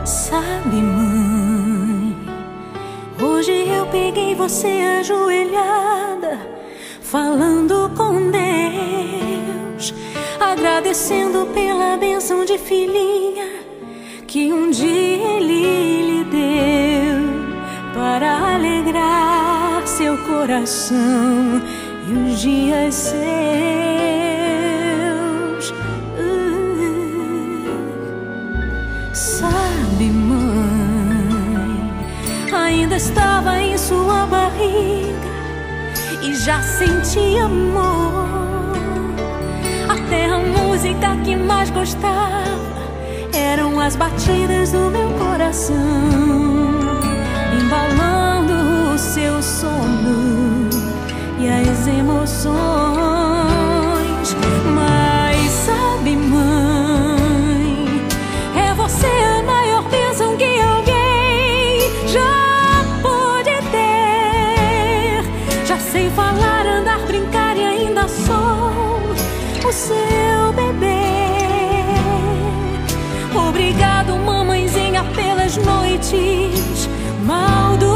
Sabe, mãe, hoje eu peguei você ajoelhada, falando com Deus, agradecendo pela bênção de filhinha que um dia Ele lhe deu, para alegrar seu coração e os dias seus. Sabe, mãe, ainda estava em sua barriga e já sentia amor. Até a música que mais gostava eram as batidas do meu coração, embalando o seu sono e as emoções. Mas sabe, mãe, é você a maior bênção que alguém já pôde ter. Já sei falar, andar, brincar e ainda sou o seu bebê. Obrigado, mamãezinha, pelas noites mal dormidas.